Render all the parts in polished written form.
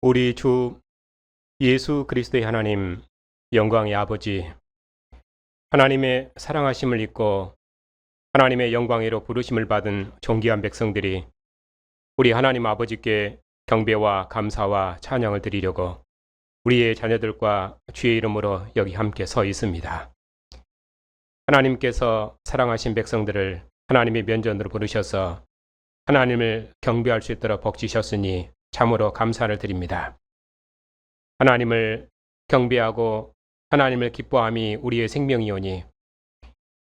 우리 주 예수 그리스도의 하나님, 영광의 아버지, 하나님의 사랑하심을 입고 하나님의 영광으로 부르심을 받은 존귀한 백성들이 우리 하나님 아버지께 경배와 감사와 찬양을 드리려고 우리의 자녀들과 주의 이름으로 여기 함께 서 있습니다. 하나님께서 사랑하신 백성들을 하나님의 면전으로 부르셔서 하나님을 경배할 수 있도록 복 주셨으니 참으로 감사를 드립니다. 하나님을 경배하고 하나님을 기뻐함이 우리의 생명이오니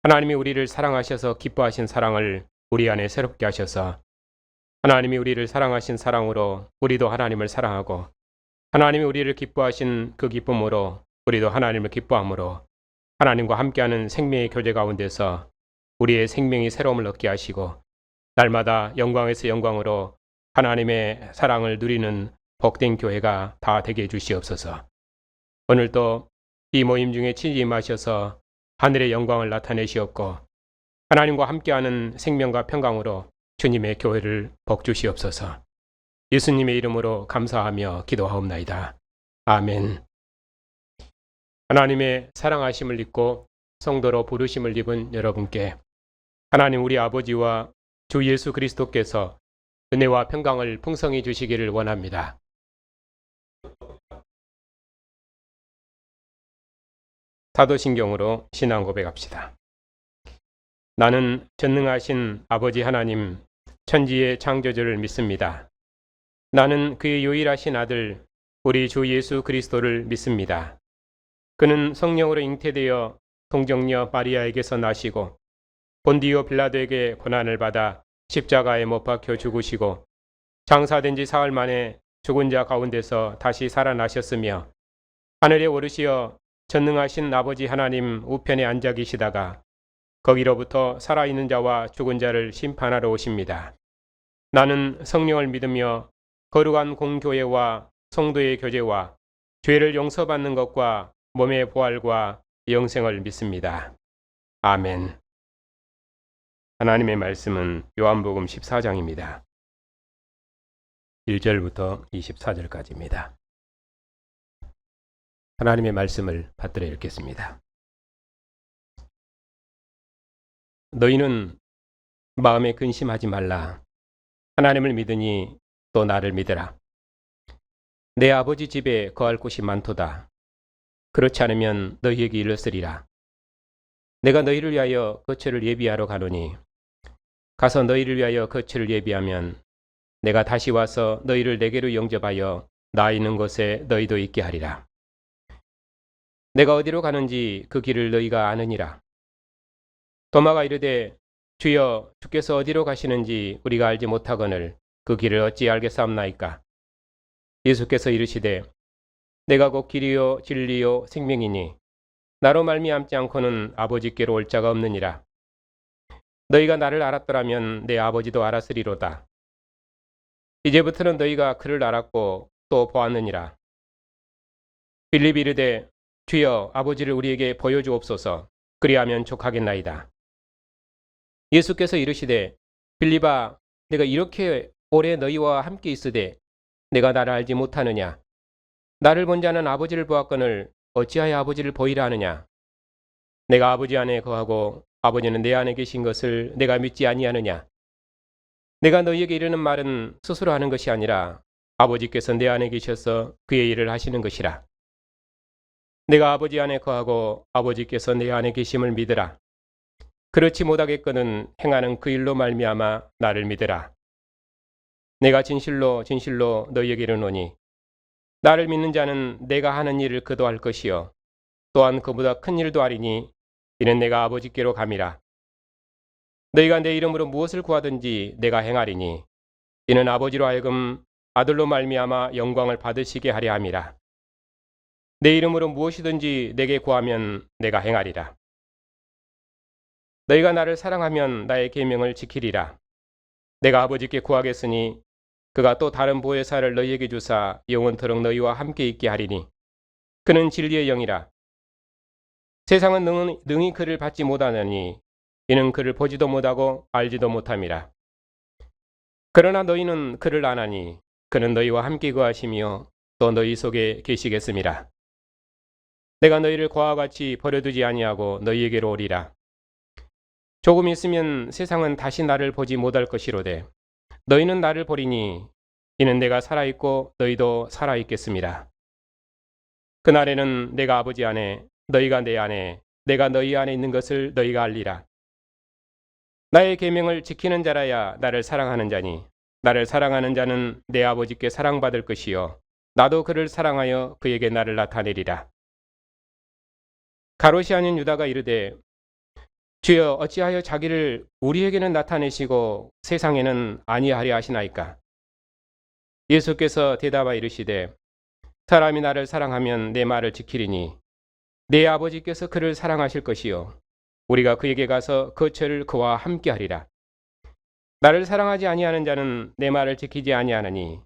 하나님이 우리를 사랑하셔서 기뻐하신 사랑을 우리 안에 새롭게 하셔서 하나님이 우리를 사랑하신 사랑으로 우리도 하나님을 사랑하고 하나님이 우리를 기뻐하신 그 기쁨으로 우리도 하나님을 기뻐함으로 하나님과 함께하는 생명의 교제 가운데서 우리의 생명이 새로움을 얻게 하시고 날마다 영광에서 영광으로 하나님의 사랑을 누리는 복된 교회가 다 되게 해주시옵소서. 오늘도 이 모임 중에 친히 임하셔서 하늘의 영광을 나타내시옵고 하나님과 함께하는 생명과 평강으로 주님의 교회를 복주시옵소서. 예수님의 이름으로 감사하며 기도하옵나이다. 아멘. 하나님의 사랑하심을 입고 성도로 부르심을 입은 여러분께 하나님 우리 아버지와 주 예수 그리스도께서 은혜와 평강을 풍성히 주시기를 원합니다. 사도신경으로 신앙 고백합시다. 나는 전능하신 아버지 하나님 천지의 창조주를 믿습니다. 나는 그의 유일하신 아들 우리 주 예수 그리스도를 믿습니다. 그는 성령으로 잉태되어 동정녀 마리아에게서 나시고 본디오 빌라도에게 고난을 받아 십자가에 못 박혀 죽으시고 장사된 지 사흘 만에 죽은 자 가운데서 다시 살아나셨으며 하늘에 오르시어 전능하신 아버지 하나님 우편에 앉아 계시다가 거기로부터 살아있는 자와 죽은 자를 심판하러 오십니다. 나는 성령을 믿으며 거룩한 공교회와 성도의 교제와 죄를 용서받는 것과 몸의 부활과 영생을 믿습니다. 아멘. 하나님의 말씀은 요한복음 14장입니다. 1절부터 24절까지입니다. 하나님의 말씀을 받들어 읽겠습니다. 너희는 마음에 근심하지 말라. 하나님을 믿으니 또 나를 믿으라. 내 아버지 집에 거할 곳이 많도다. 그렇지 않으면 너희에게 일렀으리라. 내가 너희를 위하여 거처를 예비하러 가노니 가서 너희를 위하여 거처를 예비하면 내가 다시 와서 너희를 내게로 영접하여 나 있는 곳에 너희도 있게 하리라. 내가 어디로 가는지 그 길을 너희가 아느니라. 도마가 이르되 주여 주께서 어디로 가시는지 우리가 알지 못하거늘 그 길을 어찌 알겠사옵나이까. 예수께서 이르시되 내가 곧 길이요 진리요 생명이니 나로 말미암지 않고는 아버지께로 올 자가 없느니라. 너희가 나를 알았더라면 내 아버지도 알았으리로다. 이제부터는 너희가 그를 알았고 또 보았느니라. 빌립이 이르되 주여 아버지를 우리에게 보여주옵소서. 그리하면 족하겠나이다. 예수께서 이르시되 빌립아 내가 이렇게 오래 너희와 함께 있으되 내가 나를 알지 못하느냐. 나를 본 자는 아버지를 보았거늘 어찌하여 아버지를 보이라 하느냐. 내가 아버지 안에 거하고 아버지는 내 안에 계신 것을 내가 믿지 아니하느냐. 내가 너희에게 이르는 말은 스스로 하는 것이 아니라 아버지께서 내 안에 계셔서 그의 일을 하시는 것이라. 내가 아버지 안에 거하고 아버지께서 내 안에 계심을 믿으라. 그렇지 못하겠거는 행하는 그 일로 말미암아 나를 믿으라. 내가 진실로 진실로 너희에게 이르노니 나를 믿는 자는 내가 하는 일을 그도 할 것이요 또한 그보다 큰 일도 하리니 이는 내가 아버지께로 감이라. 너희가 내 이름으로 무엇을 구하든지 내가 행하리니 이는 아버지로 하여금 아들로 말미암아 영광을 받으시게 하려 함이라. 내 이름으로 무엇이든지 내게 구하면 내가 행하리라. 너희가 나를 사랑하면 나의 계명을 지키리라. 내가 아버지께 구하겠으니 그가 또 다른 보혜사를 너희에게 주사 영원토록 너희와 함께 있게 하리니 그는 진리의 영이라. 세상은 능히 그를 받지 못하느니 이는 그를 보지도 못하고 알지도 못함이라. 그러나 너희는 그를 아나니 그는 너희와 함께 거하시며 또 너희 속에 계시겠음이라. 내가 너희를 고와 같이 버려두지 아니하고 너희에게로 오리라. 조금 있으면 세상은 다시 나를 보지 못할 것이로되 너희는 나를 보리니 이는 내가 살아있고 너희도 살아있겠음이라. 그날에는 내가 아버지 안에 너희가 내 안에 내가 너희 안에 있는 것을 너희가 알리라. 나의 계명을 지키는 자라야 나를 사랑하는 자니 나를 사랑하는 자는 내 아버지께 사랑받을 것이요 나도 그를 사랑하여 그에게 나를 나타내리라. 가롯이 아닌 유다가 이르되 주여 어찌하여 자기를 우리에게는 나타내시고 세상에는 아니하려 하시나이까. 예수께서 대답하여 이르시되 사람이 나를 사랑하면 내 말을 지키리니 내 아버지께서 그를 사랑하실 것이요 우리가 그에게 가서 거처를 그와 함께 하리라. 나를 사랑하지 아니하는 자는 내 말을 지키지 아니하느니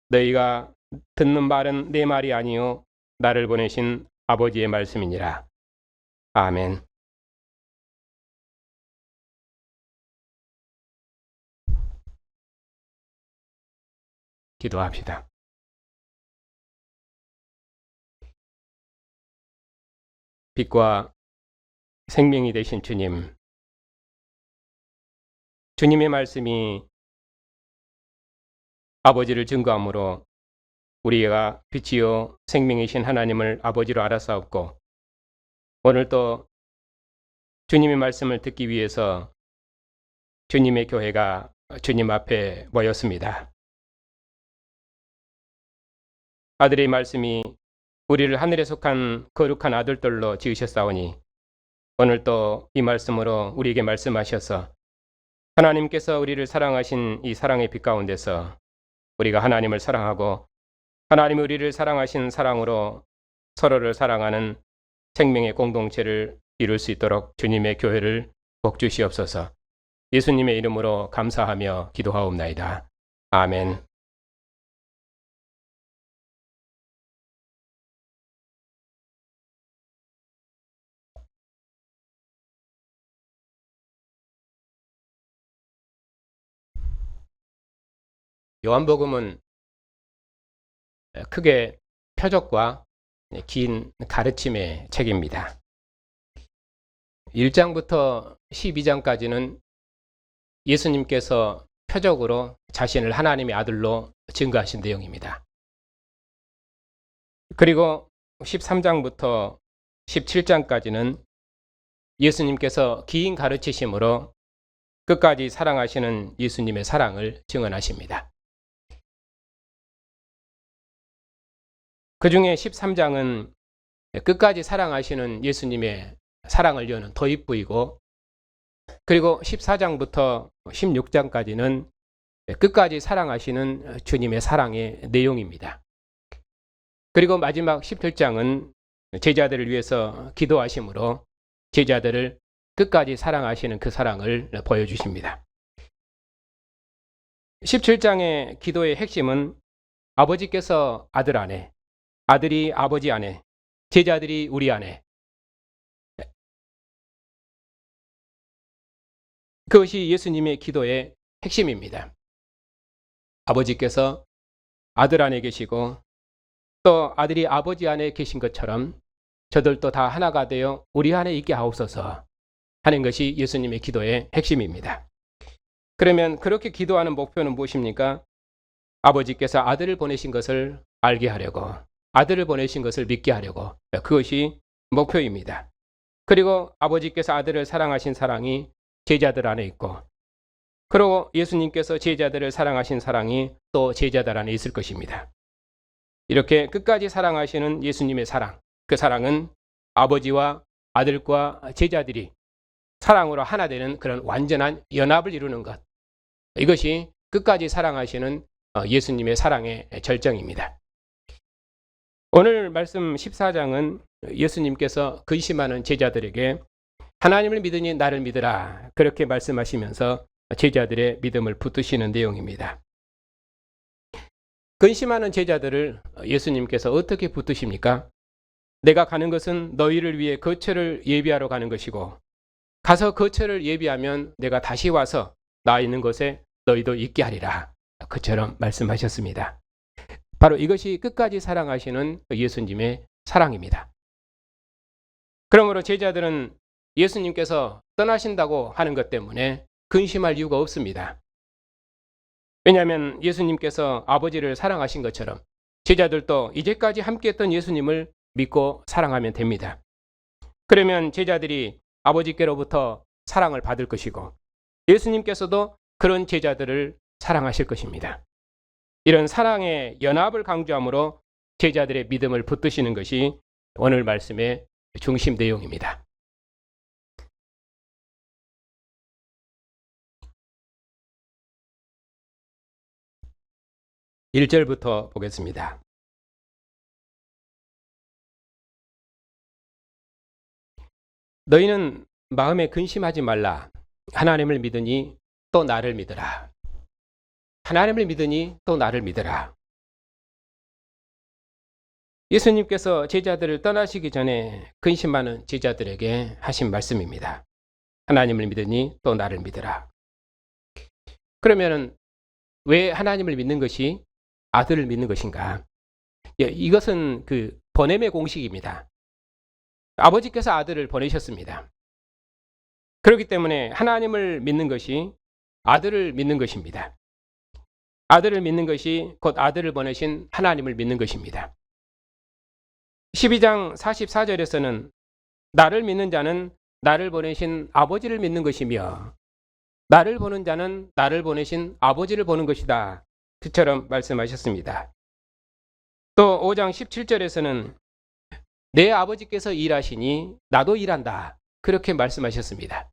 너희가 듣는 말은 내 말이 아니요 나를 보내신 아버지의 말씀이니라. 아멘. 기도합시다. 빛과 생명이 되신 주님, 주님의 말씀이 아버지를 증거함으로 우리가 빛이요 생명이신 하나님을 아버지로 알아싸웠고 오늘 또 주님의 말씀을 듣기 위해서 주님의 교회가 주님 앞에 모였습니다. 아들의 말씀이 우리를 하늘에 속한 거룩한 아들들로 지으셨사오니 오늘 또 이 말씀으로 우리에게 말씀하셔서 하나님께서 우리를 사랑하신 이 사랑의 빛 가운데서 우리가 하나님을 사랑하고 하나님이 우리를 사랑하신 사랑으로 서로를 사랑하는 생명의 공동체를 이룰 수 있도록 주님의 교회를 복주시옵소서. 예수님의 이름으로 감사하며 기도하옵나이다. 아멘. 요한복음은 크게 표적과 긴 가르침의 책입니다. 1장부터 12장까지는 예수님께서 표적으로 자신을 하나님의 아들로 증거하신 내용입니다. 그리고 13장부터 17장까지는 예수님께서 긴 가르치심으로 끝까지 사랑하시는 예수님의 사랑을 증언하십니다. 그 중에 13장은 끝까지 사랑하시는 예수님의 사랑을 여는 도입부이고 그리고 14장부터 16장까지는 끝까지 사랑하시는 주님의 사랑의 내용입니다. 그리고 마지막 17장은 제자들을 위해서 기도하심으로 제자들을 끝까지 사랑하시는 그 사랑을 보여주십니다. 17장의 기도의 핵심은 아버지께서 아들 안에, 아들이 아버지 안에, 제자들이 우리 안에, 그것이 예수님의 기도의 핵심입니다. 아버지께서 아들 안에 계시고 또 아들이 아버지 안에 계신 것처럼 저들도 다 하나가 되어 우리 안에 있게 하옵소서 하는 것이 예수님의 기도의 핵심입니다. 그러면 그렇게 기도하는 목표는 무엇입니까? 아버지께서 아들을 보내신 것을 알게 하려고, 아들을 보내신 것을 믿게 하려고, 그것이 목표입니다. 그리고 아버지께서 아들을 사랑하신 사랑이 제자들 안에 있고 그리고 예수님께서 제자들을 사랑하신 사랑이 또 제자들 안에 있을 것입니다. 이렇게 끝까지 사랑하시는 예수님의 사랑, 그 사랑은 아버지와 아들과 제자들이 사랑으로 하나 되는 그런 완전한 연합을 이루는 것, 이것이 끝까지 사랑하시는 예수님의 사랑의 절정입니다. 오늘 말씀 14장은 예수님께서 근심하는 제자들에게 하나님을 믿으니 나를 믿으라 그렇게 말씀하시면서 제자들의 믿음을 붙드시는 내용입니다. 근심하는 제자들을 예수님께서 어떻게 붙드십니까? 내가 가는 것은 너희를 위해 거처를 예비하러 가는 것이고 가서 거처를 예비하면 내가 다시 와서 나 있는 곳에 너희도 있게 하리라 그처럼 말씀하셨습니다. 바로 이것이 끝까지 사랑하시는 예수님의 사랑입니다. 그러므로 제자들은 예수님께서 떠나신다고 하는 것 때문에 근심할 이유가 없습니다. 왜냐하면 예수님께서 아버지를 사랑하신 것처럼 제자들도 이제까지 함께했던 예수님을 믿고 사랑하면 됩니다. 그러면 제자들이 아버지께로부터 사랑을 받을 것이고 예수님께서도 그런 제자들을 사랑하실 것입니다. 이런 사랑의 연합을 강조함으로 제자들의 믿음을 붙드시는 것이 오늘 말씀의 중심 내용입니다. (1절부터) 보겠습니다. 너희는 마음에 근심하지 말라. 하나님을 믿으니 또 나를 믿으라. 하나님을 믿으니 또 나를 믿으라. 예수님께서 제자들을 떠나시기 전에 근심 많은 제자들에게 하신 말씀입니다. 하나님을 믿으니 또 나를 믿으라. 그러면 왜 하나님을 믿는 것이 아들을 믿는 것인가? 이것은 그 보냄의 공식입니다. 아버지께서 아들을 보내셨습니다. 그렇기 때문에 하나님을 믿는 것이 아들을 믿는 것입니다. 아들을 믿는 것이 곧 아들을 보내신 하나님을 믿는 것입니다. 12장 44절에서는 나를 믿는 자는 나를 보내신 아버지를 믿는 것이며 나를 보는 자는 나를 보내신 아버지를 보는 것이다. 그처럼 말씀하셨습니다. 또 5장 17절에서는 내 아버지께서 일하시니 나도 일한다. 그렇게 말씀하셨습니다.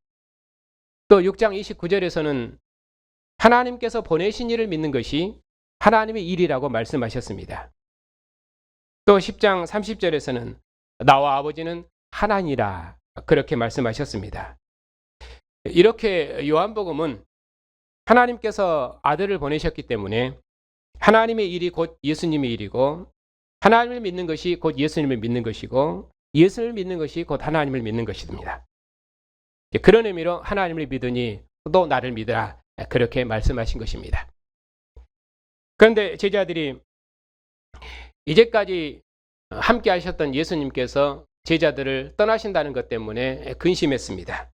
또 6장 29절에서는 하나님께서 보내신 일을 믿는 것이 하나님의 일이라고 말씀하셨습니다. 또 10장 30절에서는 나와 아버지는 하나니라. 그렇게 말씀하셨습니다. 이렇게 요한복음은 하나님께서 아들을 보내셨기 때문에 하나님의 일이 곧 예수님의 일이고 하나님을 믿는 것이 곧 예수님을 믿는 것이고 예수를 믿는 것이 곧 하나님을 믿는 것입니다. 그런 의미로 하나님을 믿으니 또 나를 믿으라. 그렇게 말씀하신 것입니다. 그런데 제자들이 이제까지 함께 하셨던 예수님께서 제자들을 떠나신다는 것 때문에 근심했습니다.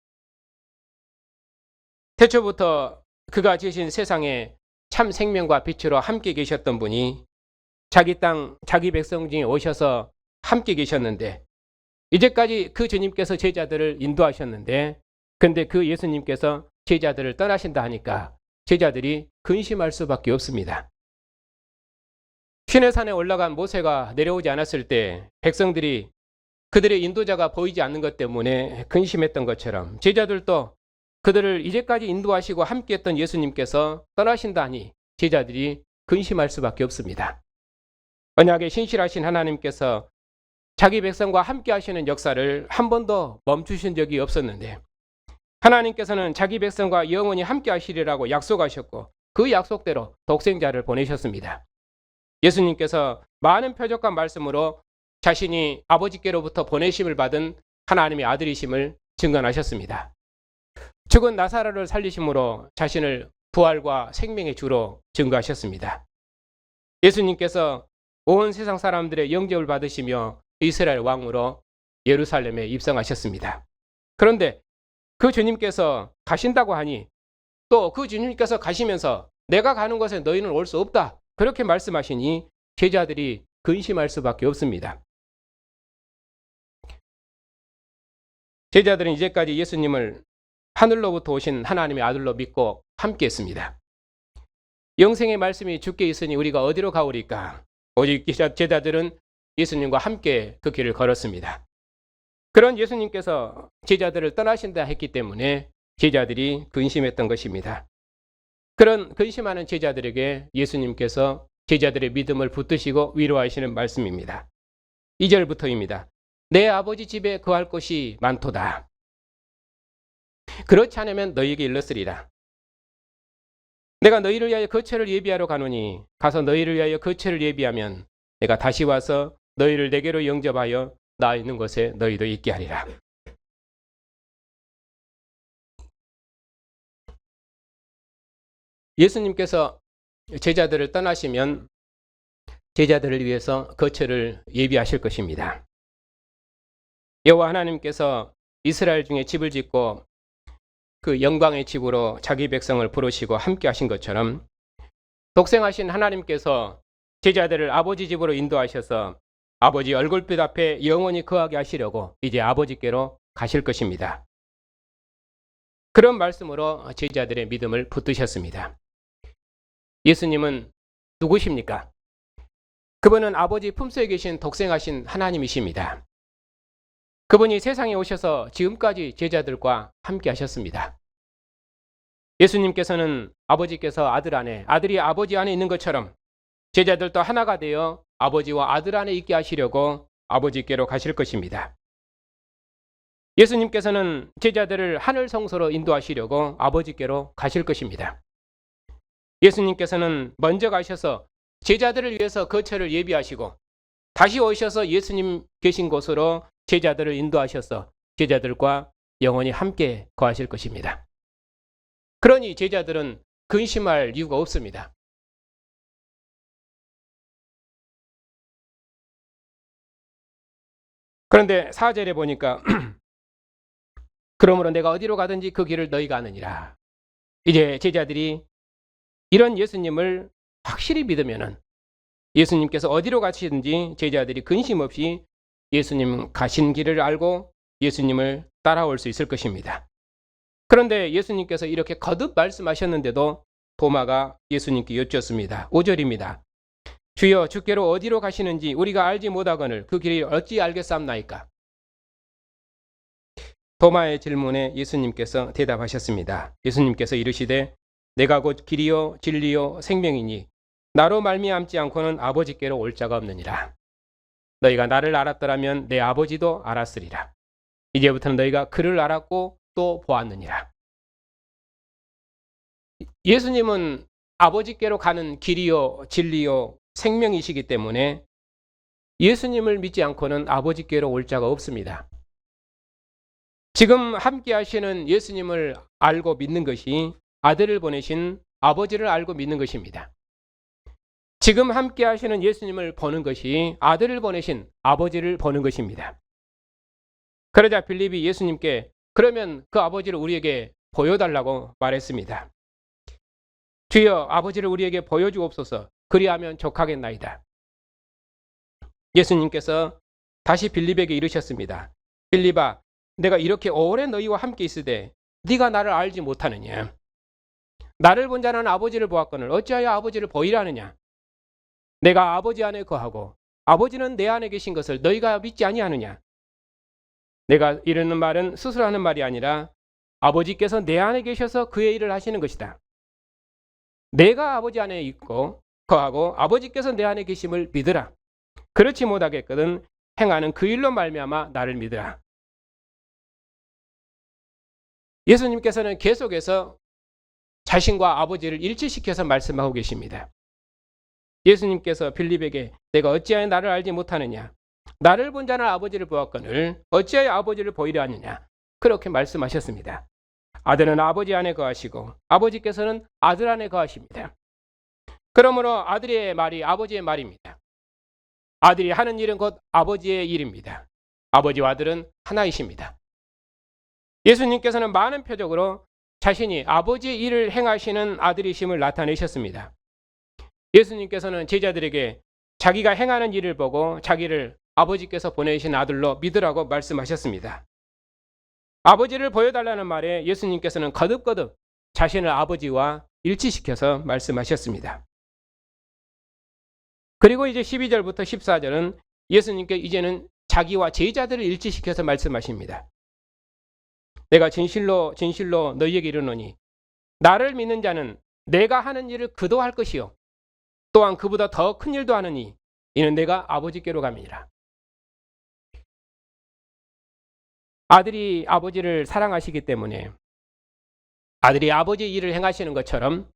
태초부터 그가 지으신 세상에 참 생명과 빛으로 함께 계셨던 분이 자기 땅, 자기 백성 중에 오셔서 함께 계셨는데 이제까지 그 주님께서 제자들을 인도하셨는데 근데 그 예수님께서 제자들을 떠나신다 하니까 제자들이 근심할 수밖에 없습니다. 시내산에 올라간 모세가 내려오지 않았을 때 백성들이 그들의 인도자가 보이지 않는 것 때문에 근심했던 것처럼 제자들도 그들을 이제까지 인도하시고 함께했던 예수님께서 떠나신다 하니 제자들이 근심할 수밖에 없습니다. 언약에 신실하신 하나님께서 자기 백성과 함께 하시는 역사를 한 번도 멈추신 적이 없었는데 하나님께서는 자기 백성과 영원히 함께 하시리라고 약속하셨고 그 약속대로 독생자를 보내셨습니다. 예수님께서 많은 표적과 말씀으로 자신이 아버지께로부터 보내심을 받은 하나님의 아들이심을 증언하셨습니다. 죽은 나사로를 살리심으로 자신을 부활과 생명의 주로 증거하셨습니다. 예수님께서 온 세상 사람들의 영접을 받으시며 이스라엘 왕으로 예루살렘에 입성하셨습니다. 그런데 그 주님께서 가신다고 하니 또 그 주님께서 가시면서 내가 가는 곳에 너희는 올 수 없다. 그렇게 말씀하시니 제자들이 근심할 수밖에 없습니다. 제자들은 이제까지 예수님을 하늘로부터 오신 하나님의 아들로 믿고 함께했습니다. 영생의 말씀이 주께 있으니 우리가 어디로 가오리까? 오직 제자들은 예수님과 함께 그 길을 걸었습니다. 그런 예수님께서 제자들을 떠나신다 했기 때문에 제자들이 근심했던 것입니다. 그런 근심하는 제자들에게 예수님께서 제자들의 믿음을 붙드시고 위로하시는 말씀입니다. 2절부터입니다. 내 아버지 집에 거할 곳이 많도다. 그렇지 않으면 너희에게 일렀으리라. 내가 너희를 위하여 거처를 예비하러 가노니 가서 너희를 위하여 거처를 예비하면 내가 다시 와서 너희를 내게로 영접하여 나 있는 곳에 너희도 있게 하리라. 예수님께서 제자들을 떠나시면 제자들을 위해서 거처를 예비하실 것입니다. 여호와 하나님께서 이스라엘 중에 집을 짓고 그 영광의 집으로 자기 백성을 부르시고 함께 하신 것처럼 독생하신 하나님께서 제자들을 아버지 집으로 인도하셔서 아버지 얼굴빛 앞에 영원히 거하게 하시려고 이제 아버지께로 가실 것입니다. 그런 말씀으로 제자들의 믿음을 붙드셨습니다. 예수님은 누구십니까? 그분은 아버지 품속에 계신 독생하신 하나님이십니다. 그분이 세상에 오셔서 지금까지 제자들과 함께 하셨습니다. 예수님께서는 아버지께서 아들 안에, 아들이 아버지 안에 있는 것처럼 제자들도 하나가 되어 아버지와 아들 안에 있게 하시려고 아버지께로 가실 것입니다. 예수님께서는 제자들을 하늘 성소로 인도하시려고 아버지께로 가실 것입니다. 예수님께서는 먼저 가셔서 제자들을 위해서 거처를 예비하시고 다시 오셔서 예수님 계신 곳으로 제자들을 인도하셔서 제자들과 영원히 함께 거하실 것입니다. 그러니 제자들은 근심할 이유가 없습니다. 그런데 4절에 보니까 그러므로 내가 어디로 가든지 그 길을 너희가 아느니라. 이제 제자들이 이런 예수님을 확실히 믿으면은 예수님께서 어디로 가시든지 제자들이 근심 없이 예수님 가신 길을 알고 예수님을 따라올 수 있을 것입니다. 그런데 예수님께서 이렇게 거듭 말씀하셨는데도 도마가 예수님께 여쭈었습니다. 5절입니다. 주여 주께로 어디로 가시는지 우리가 알지 못하거늘 그 길이 어찌 알겠사옵나이까. 도마의 질문에 예수님께서 대답하셨습니다. 예수님께서 이르시되 내가 곧 길이요 진리요 생명이니 나로 말미암지 않고는 아버지께로 올 자가 없느니라. 너희가 나를 알았더라면 내 아버지도 알았으리라. 이제부터는 너희가 그를 알았고 또 보았느니라. 예수님은 아버지께로 가는 길이요 진리요 생명이시기 때문에 예수님을 믿지 않고는 아버지께로 올 자가 없습니다. 지금 함께 하시는 예수님을 알고 믿는 것이 아들을 보내신 아버지를 알고 믿는 것입니다. 지금 함께 하시는 예수님을 보는 것이 아들을 보내신 아버지를 보는 것입니다. 그러자 빌립이 예수님께 그러면 그 아버지를 우리에게 보여달라고 말했습니다. 주여 아버지를 우리에게 보여주옵소서. 그리하면 족하겠나이다. 예수님께서 다시 빌립에게 이르셨습니다. 빌립아, 내가 이렇게 오래 너희와 함께 있으되 네가 나를 알지 못하느냐? 나를 본 자는 아버지를 보았거늘 어찌하여 아버지를 보이라 하느냐? 내가 아버지 안에 거하고 아버지는 내 안에 계신 것을 너희가 믿지 아니하느냐? 내가 이르는 말은 스스로 하는 말이 아니라 아버지께서 내 안에 계셔서 그의 일을 하시는 것이다. 내가 아버지 안에 있고 거하고 아버지께서 내 안에 계심을 믿으라. 그렇지 못하겠거든 행하는 그 일로 말미암아 나를 믿으라. 예수님께서는 계속해서 자신과 아버지를 일치시켜서 말씀하고 계십니다. 예수님께서 빌립에게 내가 어찌하여 나를 알지 못하느냐? 나를 본 자는 아버지를 보았거늘 어찌하여 아버지를 보이려 하느냐? 그렇게 말씀하셨습니다. 아들은 아버지 안에 거하시고 아버지께서는 아들 안에 거하십니다. 그러므로 아들의 말이 아버지의 말입니다. 아들이 하는 일은 곧 아버지의 일입니다. 아버지와 아들은 하나이십니다. 예수님께서는 많은 표적으로 자신이 아버지의 일을 행하시는 아들이심을 나타내셨습니다. 예수님께서는 제자들에게 자기가 행하는 일을 보고 자기를 아버지께서 보내신 아들로 믿으라고 말씀하셨습니다. 아버지를 보여달라는 말에 예수님께서는 거듭거듭 자신을 아버지와 일치시켜서 말씀하셨습니다. 그리고 이제 12절부터 14절은 예수님께 이제는 자기와 제자들을 일치시켜서 말씀하십니다. 내가 진실로 진실로 너희에게 이르노니 나를 믿는 자는 내가 하는 일을 그도 할 것이요 또한 그보다 더 큰 일도 하느니 이는 내가 아버지께로 감이니라. 아들이 아버지를 사랑하시기 때문에 아들이 아버지의 일을 행하시는 것처럼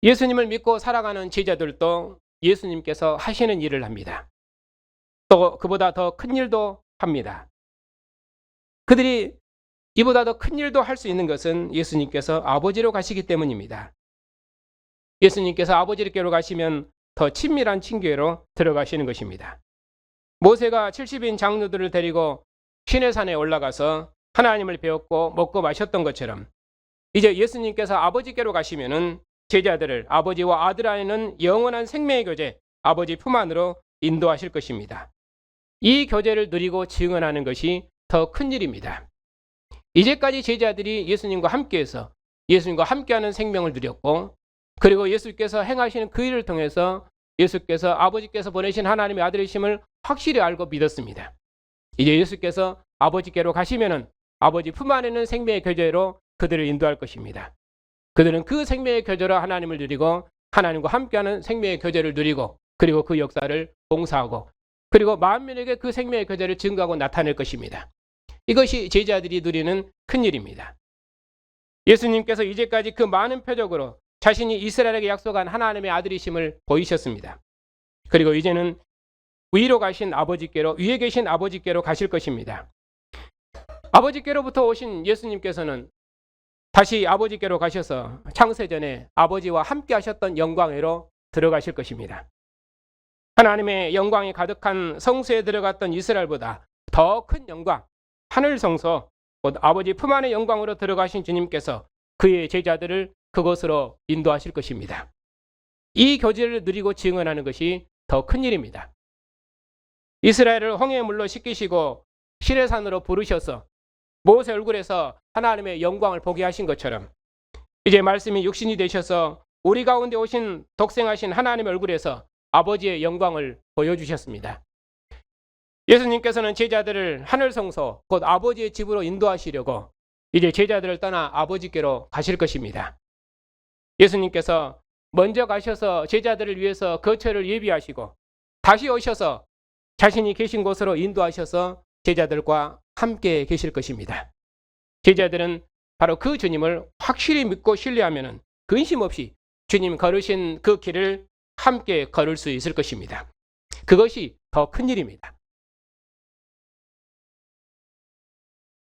예수님을 믿고 살아가는 제자들도 예수님께서 하시는 일을 합니다. 또 그보다 더 큰 일도 합니다. 그들이 이보다 더 큰 일도 할 수 있는 것은 예수님께서 아버지로 가시기 때문입니다. 예수님께서 아버지께로 가시면 더 친밀한 친교회로 들어가시는 것입니다. 모세가 70인 장로들을 데리고 시내산에 올라가서 하나님을 배웠고 먹고 마셨던 것처럼 이제 예수님께서 아버지께로 가시면은 제자들을 아버지와 아들 안에는 영원한 생명의 교제, 아버지 품 안으로 인도하실 것입니다. 이 교제를 누리고 증언하는 것이 더 큰 일입니다. 이제까지 제자들이 예수님과 함께해서 예수님과 함께하는 생명을 누렸고, 그리고 예수께서 행하시는 그 일을 통해서 예수께서 아버지께서 보내신 하나님의 아들이심을 확실히 알고 믿었습니다. 이제 예수께서 아버지께로 가시면은 아버지 품 안에는 생명의 교제로 그들을 인도할 것입니다. 그들은 그 생명의 교제로 하나님을 누리고 하나님과 함께하는 생명의 교제를 누리고, 그리고 그 역사를 봉사하고, 그리고 만민에게 그 생명의 교제를 증거하고 나타낼 것입니다. 이것이 제자들이 누리는 큰 일입니다. 예수님께서 이제까지 그 많은 표적으로 자신이 이스라엘에게 약속한 하나님의 아들이심을 보이셨습니다. 그리고 이제는 위로 가신 아버지께로, 위에 계신 아버지께로 가실 것입니다. 아버지께로부터 오신 예수님께서는 다시 아버지께로 가셔서 창세전에 아버지와 함께 하셨던 영광으로 들어가실 것입니다. 하나님의 영광이 가득한 성소에 들어갔던 이스라엘보다 더 큰 영광, 하늘 성소, 곧 아버지 품 안의 영광으로 들어가신 주님께서 그의 제자들을 그곳으로 인도하실 것입니다. 이 교제를 누리고 증언하는 것이 더 큰 일입니다. 이스라엘을 홍해의 물로 씻기시고 시내산으로 부르셔서 모세 얼굴에서 하나님의 영광을 보게 하신 것처럼 이제 말씀이 육신이 되셔서 우리 가운데 오신 독생하신 하나님의 얼굴에서 아버지의 영광을 보여주셨습니다. 예수님께서는 제자들을 하늘 성소, 곧 아버지의 집으로 인도하시려고 이제 제자들을 떠나 아버지께로 가실 것입니다. 예수님께서 먼저 가셔서 제자들을 위해서 거처를 예비하시고 다시 오셔서 자신이 계신 곳으로 인도하셔서 제자들과 함께 계실 것입니다. 제자들은 바로 그 주님을 확실히 믿고 신뢰하면 근심 없이 주님 걸으신 그 길을 함께 걸을 수 있을 것입니다. 그것이 더 큰 일입니다.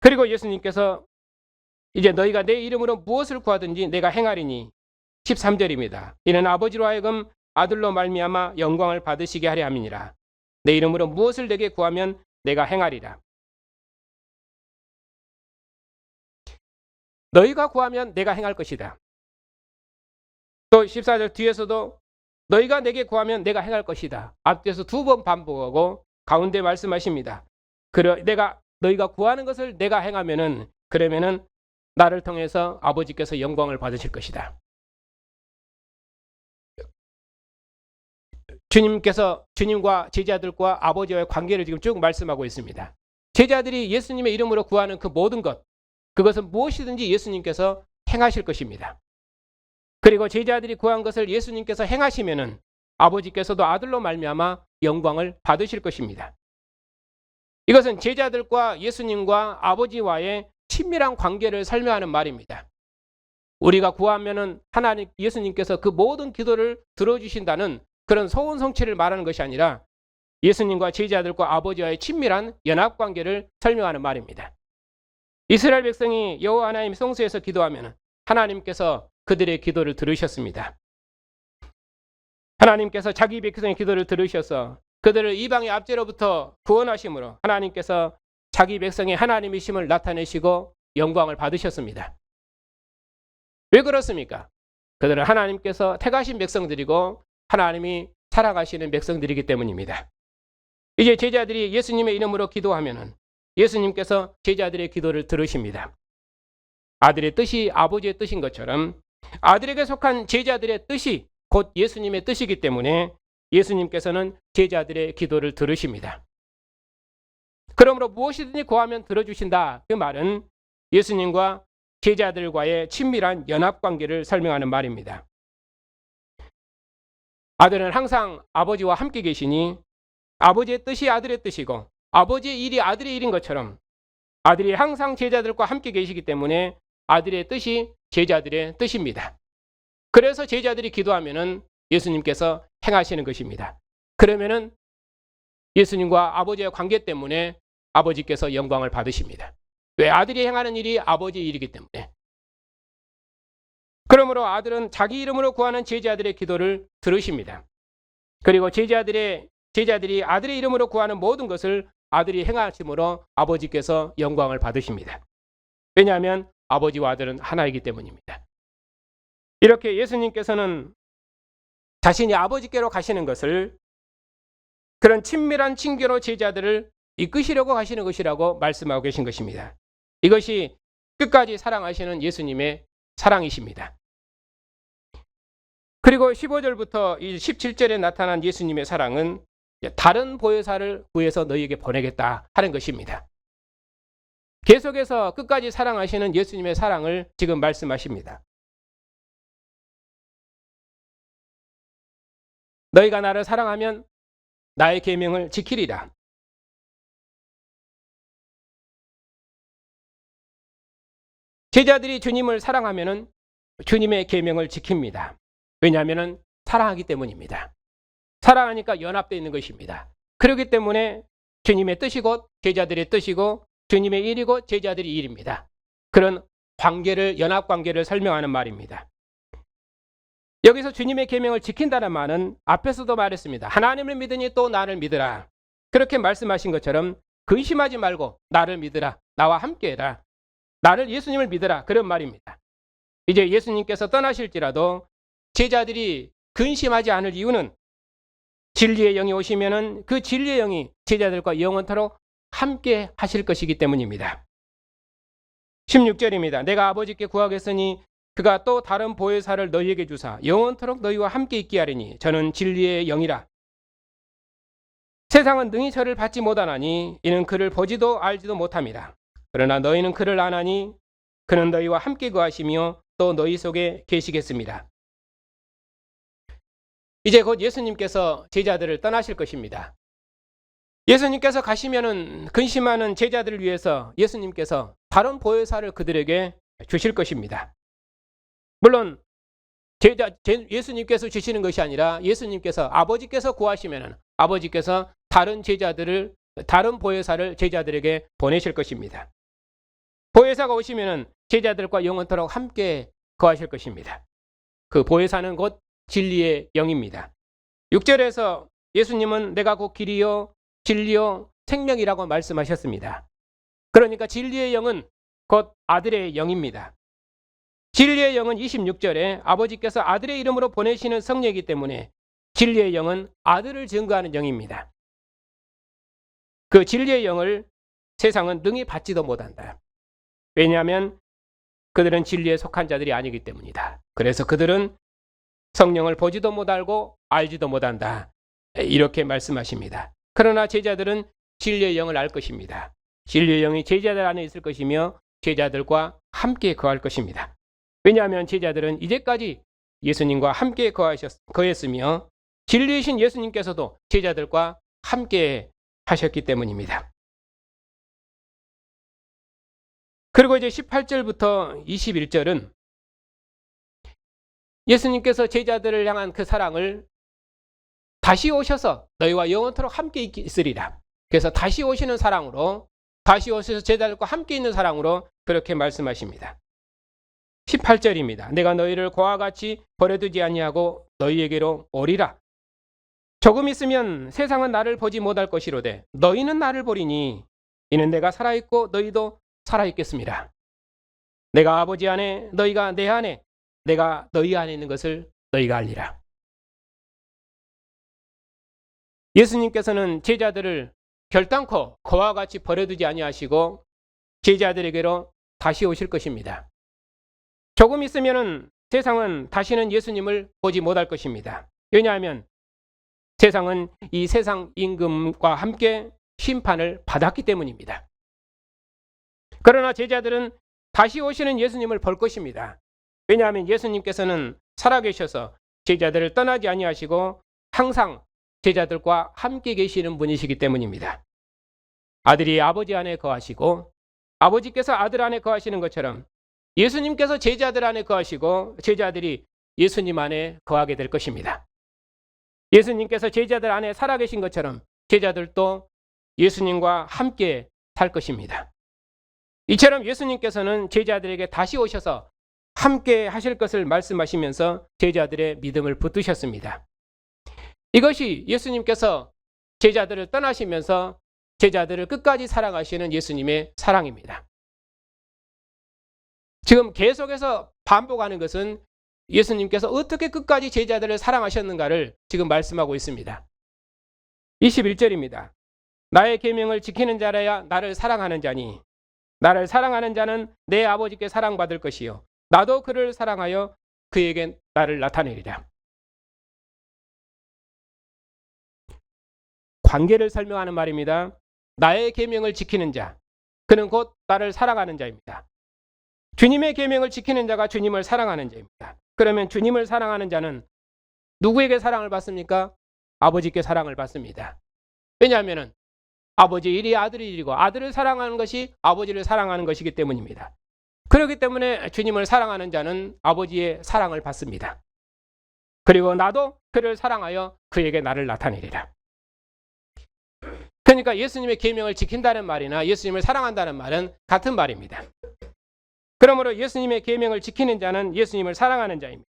그리고 예수님께서 이제 너희가 내 이름으로 무엇을 구하든지 내가 행하리니 13절입니다. 이는 아버지로 하여금 아들로 말미암아 영광을 받으시게 하려 함이니라. 내 이름으로 무엇을 내게 구하면 내가 행하리라. 너희가 구하면 내가 행할 것이다. 또 14절 뒤에서도 너희가 내게 구하면 내가 행할 것이다. 앞에서 2번 반복하고 가운데 말씀하십니다. 너희가 구하는 것을 내가 행하면은 그러면은 나를 통해서 아버지께서 영광을 받으실 것이다. 주님께서 주님과 제자들과 아버지와의 관계를 지금 쭉 말씀하고 있습니다. 제자들이 예수님의 이름으로 구하는 그 모든 것, 그것은 무엇이든지 예수님께서 행하실 것입니다. 그리고 제자들이 구한 것을 예수님께서 행하시면은 아버지께서도 아들로 말미암아 영광을 받으실 것입니다. 이것은 제자들과 예수님과 아버지와의 친밀한 관계를 설명하는 말입니다. 우리가 구하면은 하나님 예수님께서 그 모든 기도를 들어주신다는 그런 소원 성취를 말하는 것이 아니라 예수님과 제자들과 아버지와의 친밀한 연합 관계를 설명하는 말입니다. 이스라엘 백성이 여호와 하나님 성소에서 기도하면 하나님께서 그들의 기도를 들으셨습니다. 하나님께서 자기 백성의 기도를 들으셔서 그들을 이방의 압제로부터 구원하심으로 하나님께서 자기 백성의 하나님이심을 나타내시고 영광을 받으셨습니다. 왜 그렇습니까? 그들은 하나님께서 택하신 백성들이고 하나님이 사랑하시는 백성들이기 때문입니다. 이제 제자들이 예수님의 이름으로 기도하면은 예수님께서 제자들의 기도를 들으십니다. 아들의 뜻이 아버지의 뜻인 것처럼 아들에게 속한 제자들의 뜻이 곧 예수님의 뜻이기 때문에 예수님께서는 제자들의 기도를 들으십니다. 그러므로 무엇이든지 구하면 들어주신다. 그 말은 예수님과 제자들과의 친밀한 연합관계를 설명하는 말입니다. 아들은 항상 아버지와 함께 계시니 아버지의 뜻이 아들의 뜻이고 아버지의 일이 아들의 일인 것처럼 아들이 항상 제자들과 함께 계시기 때문에 아들의 뜻이 제자들의 뜻입니다. 그래서 제자들이 기도하면은 예수님께서 행하시는 것입니다. 그러면은 예수님과 아버지의 관계 때문에 아버지께서 영광을 받으십니다. 왜? 아들이 행하는 일이 아버지의 일이기 때문에. 그러므로 아들은 자기 이름으로 구하는 제자들의 기도를 들으십니다. 그리고 제자들이 아들의 이름으로 구하는 모든 것을 아들이 행하심으로 아버지께서 영광을 받으십니다. 왜냐하면 아버지와 아들은 하나이기 때문입니다. 이렇게 예수님께서는 자신이 아버지께로 가시는 것을 그런 친밀한 친교로 제자들을 이끄시려고 하시는 것이라고 말씀하고 계신 것입니다. 이것이 끝까지 사랑하시는 예수님의 사랑이십니다. 그리고 15절부터 17절에 나타난 예수님의 사랑은 다른 보혜사를 구해서 너희에게 보내겠다 하는 것입니다. 계속해서 끝까지 사랑하시는 예수님의 사랑을 지금 말씀하십니다. 너희가 나를 사랑하면 나의 계명을 지키리라. 제자들이 주님을 사랑하면 주님의 계명을 지킵니다. 왜냐하면 사랑하기 때문입니다. 사랑하니까 연합되어 있는 것입니다. 그렇기 때문에 주님의 뜻이 곧 제자들의 뜻이고 주님의 일이고 제자들의 일입니다. 그런 관계를, 연합관계를 설명하는 말입니다. 여기서 주님의 계명을 지킨다는 말은 앞에서도 말했습니다. 하나님을 믿으니 또 나를 믿으라. 그렇게 말씀하신 것처럼 근심하지 말고 나를 믿으라. 나와 함께해라. 나를, 예수님을 믿으라. 그런 말입니다. 이제 예수님께서 떠나실지라도 제자들이 근심하지 않을 이유는 진리의 영이 오시면은 그 진리의 영이 제자들과 영원토록 함께 하실 것이기 때문입니다. 16절입니다. 내가 아버지께 구하겠으니 그가 또 다른 보혜사를 너희에게 주사 영원토록 너희와 함께 있게 하리니 저는 진리의 영이라. 세상은 능히 저를 받지 못하나니 이는 그를 보지도 알지도 못함이라. 그러나 너희는 그를 아나니 그는 너희와 함께 거하시며 또 너희 속에 계시겠습니다. 이제 곧 예수님께서 제자들을 떠나실 것입니다. 예수님께서 가시면은 근심하는 제자들을 위해서 예수님께서 다른 보혜사를 그들에게 주실 것입니다. 물론 예수님께서 주시는 것이 아니라 예수님께서 아버지께서 구하시면은 아버지께서 다른 보혜사를 제자들에게 보내실 것입니다. 보혜사가 오시면은 제자들과 영원토록 함께 거하실 것입니다. 그 보혜사는 곧 진리의 영입니다. 6절에서 예수님은 내가 곧 길이요 진리요 생명이라고 말씀하셨습니다. 그러니까 진리의 영은 곧 아들의 영입니다. 진리의 영은 26절에 아버지께서 아들의 이름으로 보내시는 성령이기 때문에 진리의 영은 아들을 증거하는 영입니다. 그 진리의 영을 세상은 능히 받지도 못한다. 왜냐하면 그들은 진리에 속한 자들이 아니기 때문이다. 그래서 그들은 성령을 보지도 못하고 알지도 못한다. 이렇게 말씀하십니다. 그러나 제자들은 진리의 영을 알 것입니다. 진리의 영이 제자들 안에 있을 것이며 제자들과 함께 거할 것입니다. 왜냐하면 제자들은 이제까지 예수님과 함께 거했으며 진리이신 예수님께서도 제자들과 함께 하셨기 때문입니다. 그리고 이제 18절부터 21절은 예수님께서 제자들을 향한 그 사랑을 다시 오셔서 너희와 영원토록 함께 있으리라. 그래서 다시 오시는 사랑으로, 다시 오셔서 제자들과 함께 있는 사랑으로 그렇게 말씀하십니다. 18절입니다. 내가 너희를 고와 같이 버려두지 아니하고 너희에게로 오리라. 조금 있으면 세상은 나를 보지 못할 것이로되 너희는 나를 보리니 이는 내가 살아있고 너희도 살아있겠습니다. 내가 아버지 안에 너희가 내 안에 내가 너희 안에 있는 것을 너희가 알리라. 예수님께서는 제자들을 결단코 그와 같이 버려두지 아니하시고 제자들에게로 다시 오실 것입니다. 조금 있으면 세상은 다시는 예수님을 보지 못할 것입니다. 왜냐하면 세상은 이 세상 임금과 함께 심판을 받았기 때문입니다. 그러나 제자들은 다시 오시는 예수님을 볼 것입니다. 왜냐하면 예수님께서는 살아계셔서 제자들을 떠나지 아니하시고 항상 제자들과 함께 계시는 분이시기 때문입니다. 아들이 아버지 안에 거하시고 아버지께서 아들 안에 거하시는 것처럼 예수님께서 제자들 안에 거하시고 제자들이 예수님 안에 거하게 될 것입니다. 예수님께서 제자들 안에 살아계신 것처럼 제자들도 예수님과 함께 살 것입니다. 이처럼 예수님께서는 제자들에게 다시 오셔서 함께 하실 것을 말씀하시면서 제자들의 믿음을 붙드셨습니다. 이것이 예수님께서 제자들을 떠나시면서 제자들을 끝까지 사랑하시는 예수님의 사랑입니다. 지금 계속해서 반복하는 것은 예수님께서 어떻게 끝까지 제자들을 사랑하셨는가를 지금 말씀하고 있습니다. 21절입니다. 나의 계명을 지키는 자라야 나를 사랑하는 자니 나를 사랑하는 자는 내 아버지께 사랑받을 것이요 나도 그를 사랑하여 그에게 나를 나타내리라. 관계를 설명하는 말입니다. 나의 계명을 지키는 자, 그는 곧 나를 사랑하는 자입니다. 주님의 계명을 지키는 자가 주님을 사랑하는 자입니다. 그러면 주님을 사랑하는 자는 누구에게 사랑을 받습니까? 아버지께 사랑을 받습니다. 왜냐하면 아버지 일이 아들의 일이고 아들을 사랑하는 것이 아버지를 사랑하는 것이기 때문입니다. 그렇기 때문에 주님을 사랑하는 자는 아버지의 사랑을 받습니다. 그리고 나도 그를 사랑하여 그에게 나를 나타내리라. 그러니까 예수님의 계명을 지킨다는 말이나 예수님을 사랑한다는 말은 같은 말입니다. 그러므로 예수님의 계명을 지키는 자는 예수님을 사랑하는 자입니다.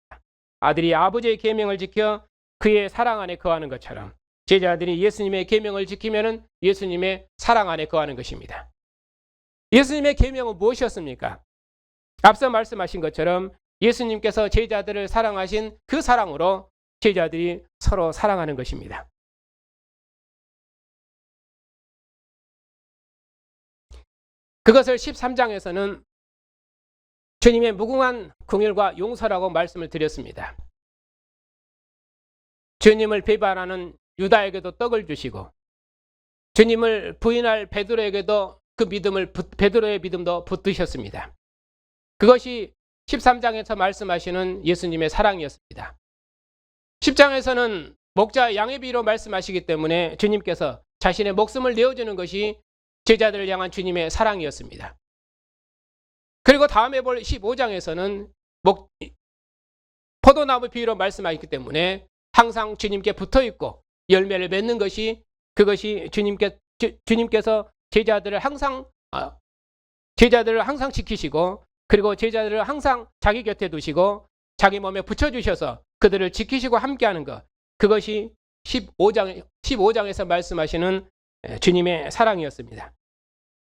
아들이 아버지의 계명을 지켜 그의 사랑 안에 거하는 것처럼 제자들이 예수님의 계명을 지키면 예수님의 사랑 안에 거하는 것입니다. 예수님의 계명은 무엇이었습니까? 앞서 말씀하신 것처럼 예수님께서 제자들을 사랑하신 그 사랑으로 제자들이 서로 사랑하는 것입니다. 그것을 13장에서는 주님의 무궁한 긍휼과 용서라고 말씀을 드렸습니다. 주님을 배반하는 유다에게도 떡을 주시고 주님을 부인할 베드로에게도 베드로의 믿음도 붙드셨습니다. 그것이 13장에서 말씀하시는 예수님의 사랑이었습니다. 10장에서는 목자 양의 비로 말씀하시기 때문에 주님께서 자신의 목숨을 내어주는 것이 제자들을 향한 주님의 사랑이었습니다. 그리고 다음에 볼 15장에서는 포도나무 비유로 말씀하셨기 때문에 항상 주님께 붙어있고 열매를 맺는 것이 그것이 주님께서 제자들을 항상 지키시고 그리고 제자들을 항상 자기 곁에 두시고 자기 몸에 붙여주셔서 그들을 지키시고 함께하는 것, 그것이 15장에서 말씀하시는 주님의 사랑이었습니다.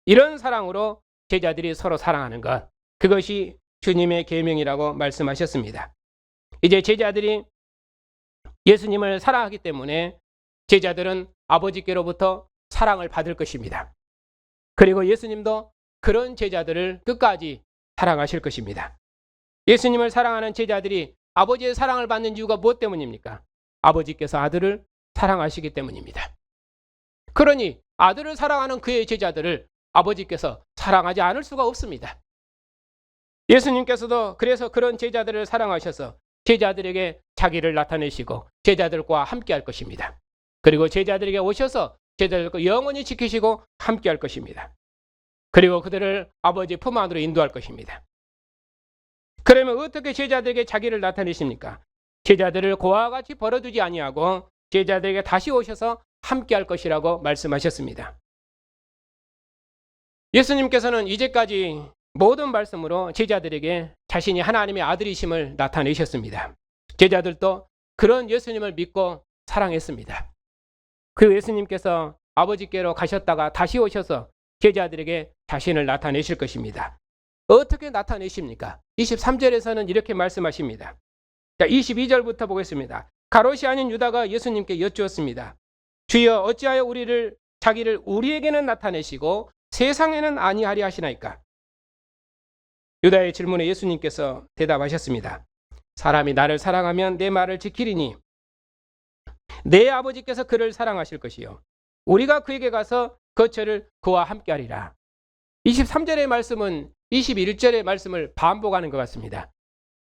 이런 사랑으로 제자들이 서로 사랑하는 것, 그것이 주님의 계명이라고 말씀하셨습니다. 이제 제자들이 예수님을 사랑하기 때문에 제자들은 아버지께로부터 사랑을 받을 것입니다. 그리고 예수님도 그런 제자들을 끝까지 사랑하실 것입니다. 예수님을 사랑하는 제자들이 아버지의 사랑을 받는 이유가 무엇 때문입니까? 아버지께서 아들을 사랑하시기 때문입니다. 그러니 아들을 사랑하는 그의 제자들을 아버지께서 사랑하지 않을 수가 없습니다. 예수님께서도 그래서 그런 제자들을 사랑하셔서 제자들에게 자기를 나타내시고 제자들과 함께 할 것입니다. 그리고 제자들에게 오셔서 제자들과 영원히 지키시고 함께 할 것입니다. 그리고 그들을 아버지 품 안으로 인도할 것입니다. 그러면 어떻게 제자들에게 자기를 나타내십니까? 제자들을 고아와 같이 버려두지 아니하고 제자들에게 다시 오셔서 함께 할 것이라고 말씀하셨습니다. 예수님께서는 이제까지 모든 말씀으로 제자들에게 자신이 하나님의 아들이심을 나타내셨습니다. 제자들도 그런 예수님을 믿고 사랑했습니다. 그 예수님께서 아버지께로 가셨다가 다시 오셔서 제자들에게 자신을 나타내실 것입니다. 어떻게 나타내십니까? 23절에서는 이렇게 말씀하십니다. 자, 22절부터 보겠습니다. 가롯이 아닌 유다가 예수님께 여쭈었습니다. 주여 어찌하여 자기를 우리에게는 나타내시고 세상에는 아니하리 하시나이까? 유다의 질문에 예수님께서 대답하셨습니다. 사람이 나를 사랑하면 내 말을 지키리니 내 아버지께서 그를 사랑하실 것이요 우리가 그에게 가서 거처를 그와 함께하리라. 23절의 말씀은 21절의 말씀을 반복하는 것 같습니다.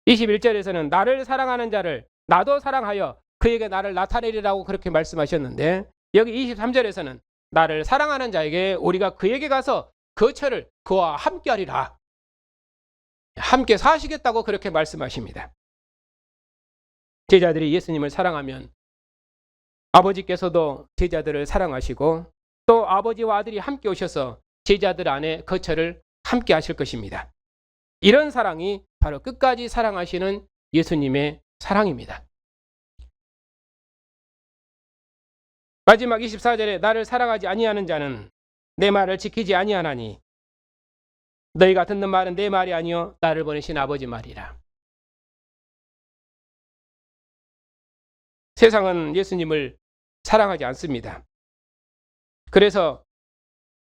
21절에서는 나를 사랑하는 자를 나도 사랑하여 그에게 나를 나타내리라고 그렇게 말씀하셨는데 여기 23절에서는 나를 사랑하는 자에게 우리가 그에게 가서 거처를 그와 함께하리라. 함께 사시겠다고 그렇게 말씀하십니다. 제자들이 예수님을 사랑하면 아버지께서도 제자들을 사랑하시고 또 아버지와 아들이 함께 오셔서 제자들 안에 거처를 함께 하실 것입니다. 이런 사랑이 바로 끝까지 사랑하시는 예수님의 사랑입니다. 마지막 24절에 나를 사랑하지 아니하는 자는 내 말을 지키지 아니하나니 너희가 듣는 말은 내 말이 아니요 나를 보내신 아버지 말이라. 세상은 예수님을 사랑하지 않습니다. 그래서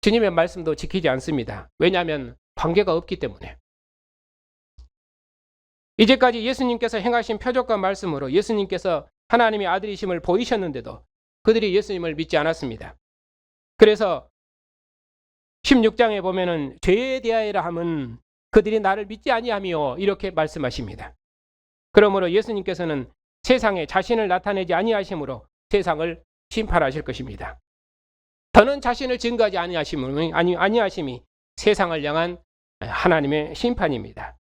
주님의 말씀도 지키지 않습니다. 왜냐하면 관계가 없기 때문에. 이제까지 예수님께서 행하신 표적과 말씀으로 예수님께서 하나님의 아들이심을 보이셨는데도 그들이 예수님을 믿지 않았습니다. 그래서 16장에 보면은 죄에 대하여라 함은 그들이 나를 믿지 아니하며 이렇게 말씀하십니다. 그러므로 예수님께서는 세상에 자신을 나타내지 아니하심으로 세상을 심판하실 것입니다. 더는 자신을 증거하지 아니하심이 세상을 향한 하나님의 심판입니다.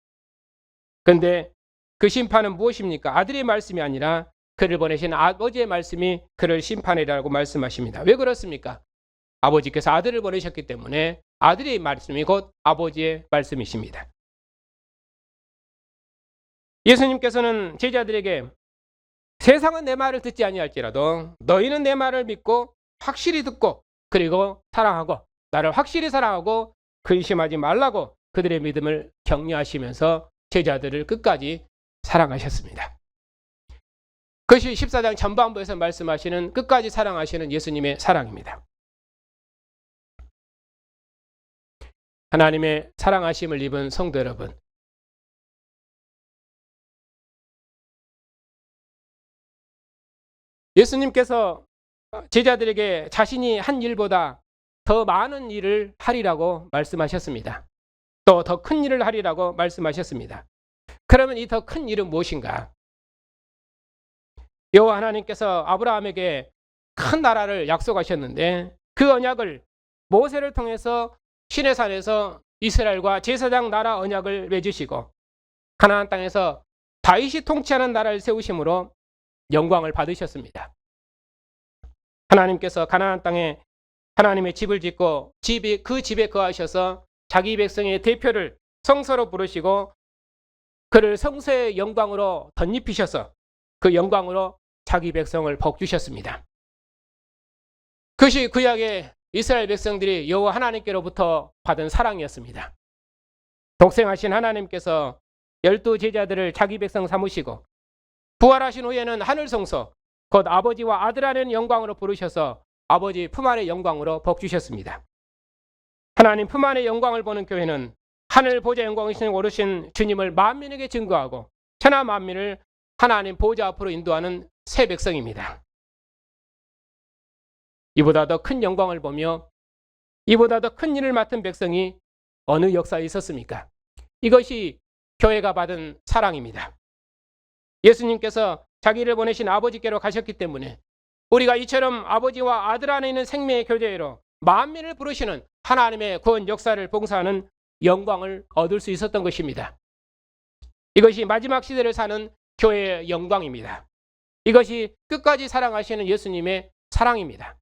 그런데 그 심판은 무엇입니까? 아들의 말씀이 아니라 그를 보내신 아버지의 말씀이 그를 심판이라고 말씀하십니다. 왜 그렇습니까? 아버지께서 아들을 보내셨기 때문에 아들의 말씀이 곧 아버지의 말씀이십니다. 예수님께서는 제자들에게 세상은 내 말을 듣지 아니할지라도 너희는 내 말을 믿고 확실히 듣고 그리고 사랑하고 나를 확실히 사랑하고 근심하지 말라고 그들의 믿음을 격려하시면서 제자들을 끝까지 사랑하셨습니다. 그것이 14장 전반부에서 말씀하시는 끝까지 사랑하시는 예수님의 사랑입니다. 하나님의 사랑하심을 입은 성도 여러분, 예수님께서 제자들에게 자신이 한 일보다 더 많은 일을 하리라고 말씀하셨습니다. 또 더 큰 일을 하리라고 말씀하셨습니다. 그러면 이 더 큰 일은 무엇인가? 여호와 하나님께서 아브라함에게 큰 나라를 약속하셨는데 그 언약을 모세를 통해서 시내산에서 이스라엘과 제사장 나라 언약을 맺으시고 가나안 땅에서 다윗이 통치하는 나라를 세우심으로 영광을 받으셨습니다. 하나님께서 가나안 땅에 하나님의 집을 짓고 그 집에 거하셔서 자기 백성의 대표를 성소로 부르시고 그를 성소의 영광으로 덧입히셔서 그 영광으로 자기 백성을 복주셨습니다. 그것이 구약의 이스라엘 백성들이 여호와 하나님께로부터 받은 사랑이었습니다. 독생하신 하나님께서 12제자들을 자기 백성 삼으시고 부활하신 후에는 하늘 성소 곧 아버지와 아들 안의 영광으로 부르셔서 아버지 품 안의 영광으로 복주셨습니다. 하나님 품 안의 영광을 보는 교회는 하늘 보좌 영광이신 오르신 주님을 만민에게 증거하고 천하 만민을 하나님 보좌 앞으로 인도하는 새 백성입니다. 이보다 더 큰 영광을 보며 이보다 더 큰 일을 맡은 백성이 어느 역사에 있었습니까? 이것이 교회가 받은 사랑입니다. 예수님께서 자기를 보내신 아버지께로 가셨기 때문에 우리가 이처럼 아버지와 아들 안에 있는 생명의 교제로 만민을 부르시는 하나님의 구원 역사를 봉사하는 영광을 얻을 수 있었던 것입니다. 이것이 마지막 시대를 사는 교회의 영광입니다. 이것이 끝까지 사랑하시는 예수님의 사랑입니다.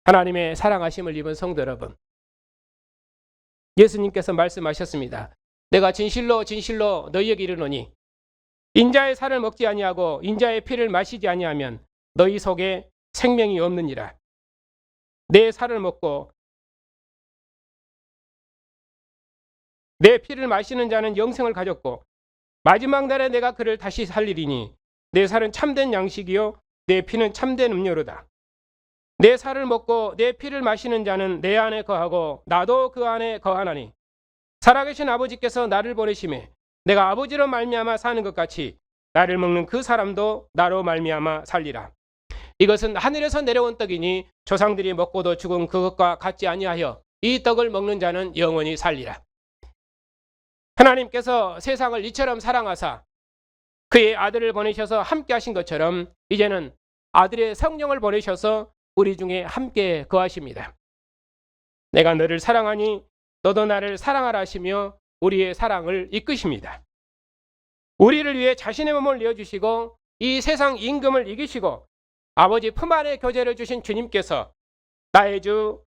하나님의 사랑하심을 입은 성도 여러분, 예수님께서 말씀하셨습니다. 내가 진실로 진실로 너희에게 이르노니 인자의 살을 먹지 아니하고 인자의 피를 마시지 아니하면 너희 속에 생명이 없느니라. 내 살을 먹고 내 피를 마시는 자는 영생을 가졌고 마지막 날에 내가 그를 다시 살리리니 내 살은 참된 양식이요 내 피는 참된 음료로다. 내 살을 먹고 내 피를 마시는 자는 내 안에 거하고 나도 그 안에 거하나니 살아계신 아버지께서 나를 보내심에 내가 아버지로 말미암아 사는 것 같이 나를 먹는 그 사람도 나로 말미암아 살리라. 이것은 하늘에서 내려온 떡이니 조상들이 먹고도 죽은 그것과 같지 아니하여 이 떡을 먹는 자는 영원히 살리라. 하나님께서 세상을 이처럼 사랑하사 그의 아들을 보내셔서 함께 하신 것처럼 이제는 아들의 성령을 보내셔서 우리 중에 함께 거하십니다. 내가 너를 사랑하니 너도 나를 사랑하라 하시며 우리의 사랑을 이끄십니다. 우리를 위해 자신의 몸을 내어주시고 이 세상 임금을 이기시고 아버지 품 안에 교제를 주신 주님께서 나의 주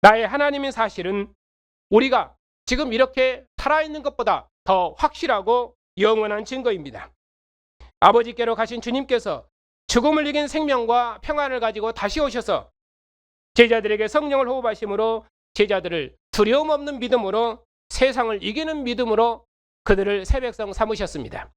나의 하나님인 사실은 우리가 지금 이렇게 살아있는 것보다 더 확실하고 영원한 증거입니다. 아버지께로 가신 주님께서 죽음을 이긴 생명과 평안을 가지고 다시 오셔서 제자들에게 성령을 호흡하심으로 제자들을 두려움 없는 믿음으로, 세상을 이기는 믿음으로 그들을 새 백성 삼으셨습니다.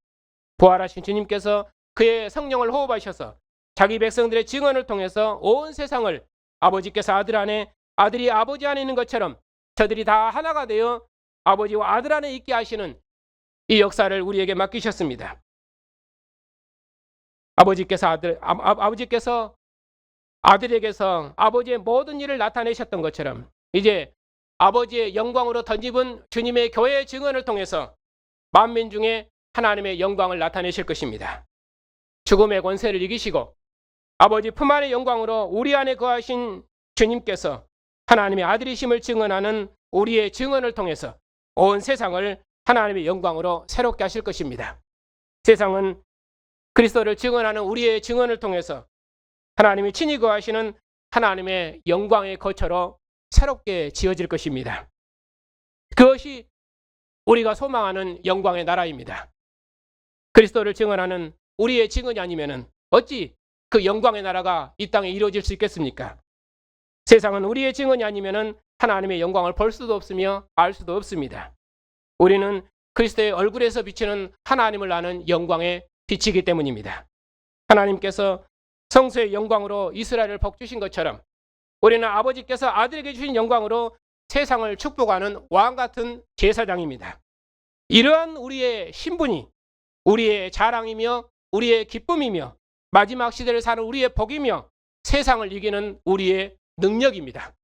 부활하신 주님께서 그의 성령을 호흡하셔서 자기 백성들의 증언을 통해서 온 세상을 아버지께서 아들 안에, 아들이 아버지 안에 있는 것처럼 저들이 다 하나가 되어 아버지와 아들 안에 있게 하시는 이 역사를 우리에게 맡기셨습니다. 아버지께서 아들에게서 아버지의 모든 일을 나타내셨던 것처럼 이제 아버지의 영광으로 던집은 주님의 교회의 증언을 통해서 만민 중에 하나님의 영광을 나타내실 것입니다. 죽음의 권세를 이기시고 아버지 품 안의 영광으로 우리 안에 거하신 주님께서 하나님의 아들이심을 증언하는 우리의 증언을 통해서 온 세상을 하나님의 영광으로 새롭게 하실 것입니다. 세상은 그리스도를 증언하는 우리의 증언을 통해서 하나님이 친히 거하시는 하나님의 영광의 거처로 새롭게 지어질 것입니다. 그것이 우리가 소망하는 영광의 나라입니다. 그리스도를 증언하는 우리의 증언이 아니면 어찌 그 영광의 나라가 이 땅에 이루어질 수 있겠습니까? 세상은 우리의 증언이 아니면 하나님의 영광을 볼 수도 없으며 알 수도 없습니다. 우리는 그리스도의 얼굴에서 비치는 하나님을 아는 영광의 빛이기 때문입니다. 하나님께서 성소의 영광으로 이스라엘을 복주신 것처럼 우리는 아버지께서 아들에게 주신 영광으로 세상을 축복하는 왕같은 제사장입니다. 이러한 우리의 신분이 우리의 자랑이며 우리의 기쁨이며 마지막 시대를 사는 우리의 복이며 세상을 이기는 우리의 능력입니다.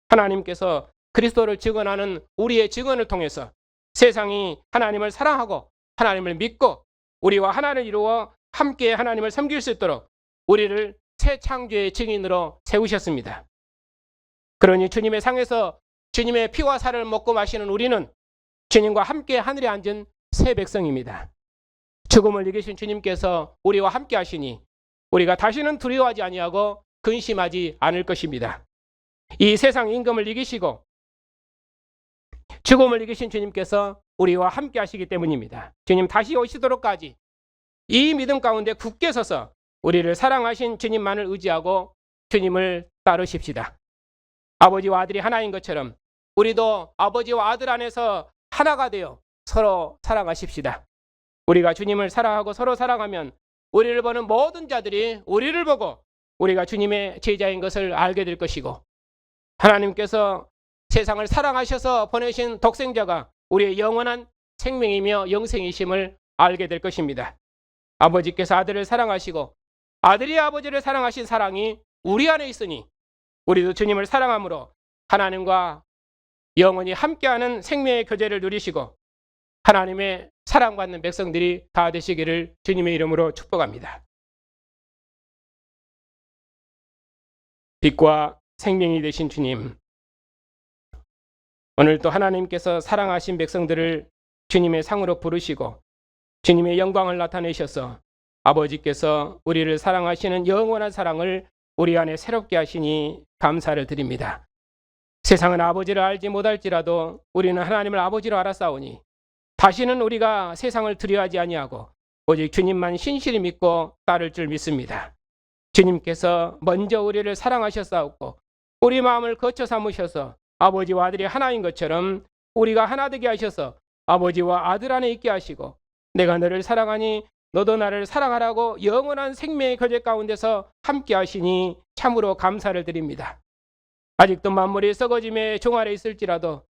하나님께서 그리스도를 증언하는 우리의 증언을 통해서 세상이 하나님을 사랑하고 하나님을 믿고 우리와 하나를 이루어 함께 하나님을 섬길 수 있도록 우리를 새 창조의 증인으로 세우셨습니다. 그러니 주님의 상에서 주님의 피와 살을 먹고 마시는 우리는 주님과 함께 하늘에 앉은 새 백성입니다. 죽음을 이기신 주님께서 우리와 함께 하시니 우리가 다시는 두려워하지 아니하고 근심하지 않을 것입니다. 이 세상 임금을 이기시고 죽음을 이기신 주님께서 우리와 함께 하시기 때문입니다. 주님 다시 오시도록까지 이 믿음 가운데 굳게 서서 우리를 사랑하신 주님만을 의지하고 주님을 따르십시다. 아버지와 아들이 하나인 것처럼 우리도 아버지와 아들 안에서 하나가 되어 서로 사랑하십시다. 우리가 주님을 사랑하고 서로 사랑하면 우리를 보는 모든 자들이 우리를 보고 우리가 주님의 제자인 것을 알게 될 것이고 하나님께서 세상을 사랑하셔서 보내신 독생자가 우리의 영원한 생명이며 영생이심을 알게 될 것입니다. 아버지께서 아들을 사랑하시고 아들이 아버지를 사랑하신 사랑이 우리 안에 있으니 우리도 주님을 사랑함으로 하나님과 영원히 함께하는 생명의 교제를 누리시고 하나님의 사랑받는 백성들이 다 되시기를 주님의 이름으로 축복합니다. 빛과 생명이 되신 주님, 오늘도 하나님께서 사랑하신 백성들을 주님의 상으로 부르시고 주님의 영광을 나타내셔서 아버지께서 우리를 사랑하시는 영원한 사랑을 우리 안에 새롭게 하시니 감사를 드립니다. 세상은 아버지를 알지 못할지라도 우리는 하나님을 아버지로 알았사오니 다시는 우리가 세상을 두려워하지 아니하고 오직 주님만 신실히 믿고 따를 줄 믿습니다. 주님께서 먼저 우리를 사랑하셨사옵고 우리 마음을 거쳐 삼으셔서 아버지와 아들이 하나인 것처럼 우리가 하나 되게 하셔서 아버지와 아들 안에 있게 하시고 내가 너를 사랑하니 너도 나를 사랑하라고 영원한 생명의 교제 가운데서 함께 하시니 참으로 감사를 드립니다. 아직도 만물이 썩어짐의 종아래 있을지라도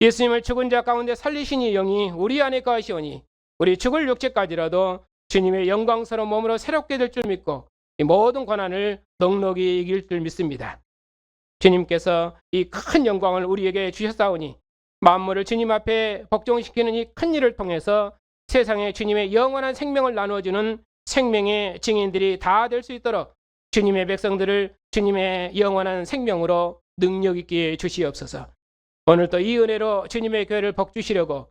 예수님을 죽은 자 가운데 살리시니 영이 우리 안에 거하시오니 우리 죽을 육체까지라도 주님의 영광스러운 몸으로 새롭게 될 줄 믿고 이 모든 고난을 넉넉히 이길 줄 믿습니다. 주님께서 이 큰 영광을 우리에게 주셨사오니 만물을 주님 앞에 복종시키는 이 큰 일을 통해서 세상에 주님의 영원한 생명을 나누어주는 생명의 증인들이 다 될 수 있도록 주님의 백성들을 주님의 영원한 생명으로 능력 있게 해주시옵소서. 오늘도 이 은혜로 주님의 교회를 복주시려고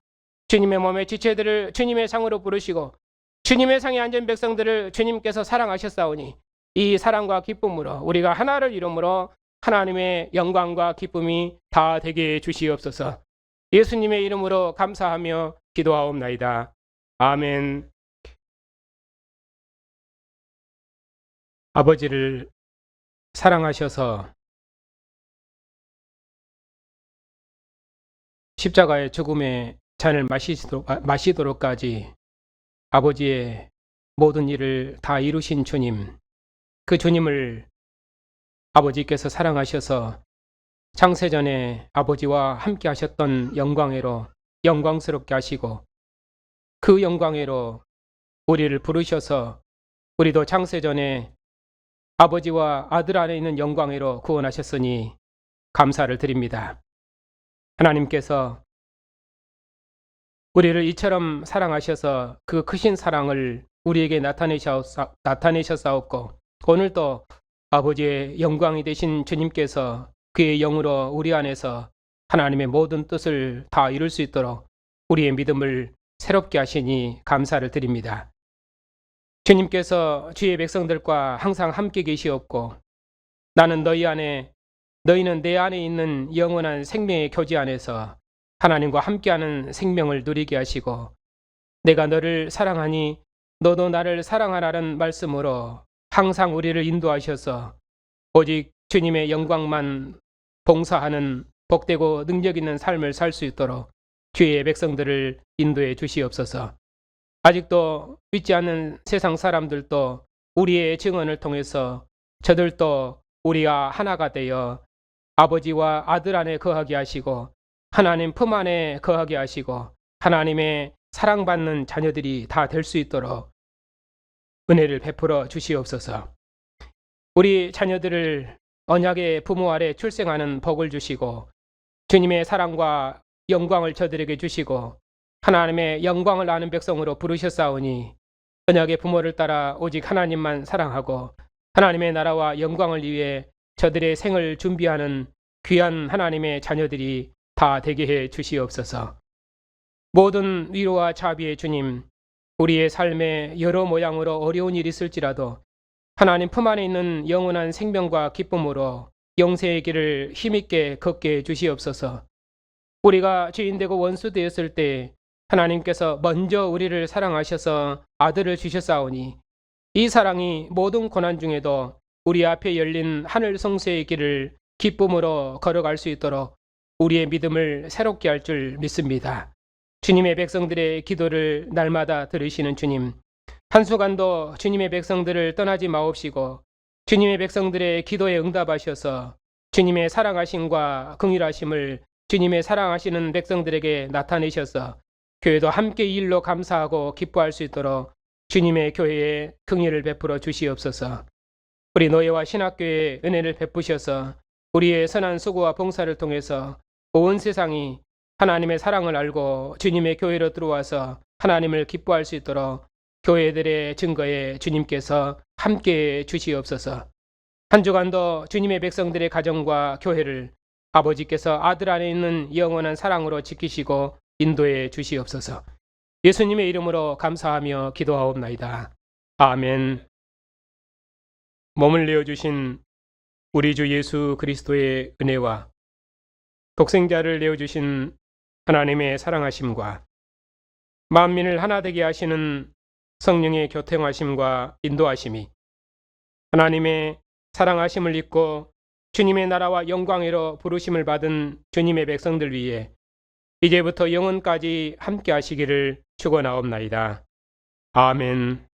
주님의 몸의 지체들을 주님의 상으로 부르시고 주님의 상에 앉은 백성들을 주님께서 사랑하셨사오니 이 사랑과 기쁨으로 우리가 하나를 이루므로 하나님의 영광과 기쁨이 다 되게 해주시옵소서. 예수님의 이름으로 감사하며 기도하옵나이다. 아멘. 아버지를 사랑하셔서 십자가의 죽음의 잔을 마시도록까지 아버지의 모든 일을 다 이루신 주님, 그 주님을 아버지께서 사랑하셔서 창세전에 아버지와 함께 하셨던 영광회로 영광스럽게 하시고, 그 영광회로 우리를 부르셔서 우리도 창세전에 아버지와 아들 안에 있는 영광회로 구원하셨으니 감사를 드립니다. 하나님께서 우리를 이처럼 사랑하셔서 그 크신 사랑을 우리에게 나타내셨사옵고, 오늘도 아버지의 영광이 되신 주님께서 그의 영으로 우리 안에서 하나님의 모든 뜻을 다 이룰 수 있도록 우리의 믿음을 새롭게 하시니 감사를 드립니다. 주님께서 주의 백성들과 항상 함께 계시옵고, 나는 너희 안에, 너희는 내 안에 있는 영원한 생명의 교제 안에서 하나님과 함께하는 생명을 누리게 하시고, 내가 너를 사랑하니 너도 나를 사랑하라는 말씀으로 항상 우리를 인도하셔서 오직 주님의 영광만 봉사하는 복되고 능력 있는 삶을 살 수 있도록 주의 백성들을 인도해 주시옵소서. 아직도 믿지 않는 세상 사람들도 우리의 증언을 통해서 저들도 우리가 하나가 되어 아버지와 아들 안에 거하게 하시고, 하나님 품 안에 거하게 하시고, 하나님의 사랑받는 자녀들이 다 될 수 있도록 은혜를 베풀어 주시옵소서. 우리 자녀들을 언약의 부모 아래 출생하는 복을 주시고, 주님의 사랑과 영광을 저들에게 주시고, 하나님의 영광을 아는 백성으로 부르셨사오니 언약의 부모를 따라 오직 하나님만 사랑하고 하나님의 나라와 영광을 위해 저들의 생을 준비하는 귀한 하나님의 자녀들이 다 되게 해 주시옵소서. 모든 위로와 자비의 주님, 우리의 삶에 여러 모양으로 어려운 일이 있을지라도 하나님 품 안에 있는 영원한 생명과 기쁨으로 영생의 길을 힘있게 걷게 해 주시옵소서. 우리가 죄인되고 원수 되었을 때 하나님께서 먼저 우리를 사랑하셔서 아들을 주셨사오니, 이 사랑이 모든 고난 중에도 우리 앞에 열린 하늘 성소의 길을 기쁨으로 걸어갈 수 있도록 우리의 믿음을 새롭게 할 줄 믿습니다. 주님의 백성들의 기도를 날마다 들으시는 주님, 한순간도 주님의 백성들을 떠나지 마옵시고 주님의 백성들의 기도에 응답하셔서 주님의 사랑하심과 긍휼하심을 주님의 사랑하시는 백성들에게 나타내셔서 교회도 함께 이 일로 감사하고 기뻐할 수 있도록 주님의 교회에 긍휼을 베풀어 주시옵소서. 우리 노예와 신학교에 은혜를 베푸셔서 우리의 선한 수고와 봉사를 통해서 온 세상이 하나님의 사랑을 알고 주님의 교회로 들어와서 하나님을 기뻐할 수 있도록 교회들의 증거에 주님께서 함께해 주시옵소서. 한 주간도 주님의 백성들의 가정과 교회를 아버지께서 아들 안에 있는 영원한 사랑으로 지키시고 인도해 주시옵소서. 예수님의 이름으로 감사하며 기도하옵나이다. 아멘. 몸을 내어주신 우리 주 예수 그리스도의 은혜와 독생자를 내어주신 하나님의 사랑하심과 만민을 하나 되게 하시는 성령의 교통하심과 인도하심이 하나님의 사랑하심을 입고 주님의 나라와 영광으로 부르심을 받은 주님의 백성들 위해 이제부터 영원까지 함께 하시기를 축원하옵나이다. 아멘.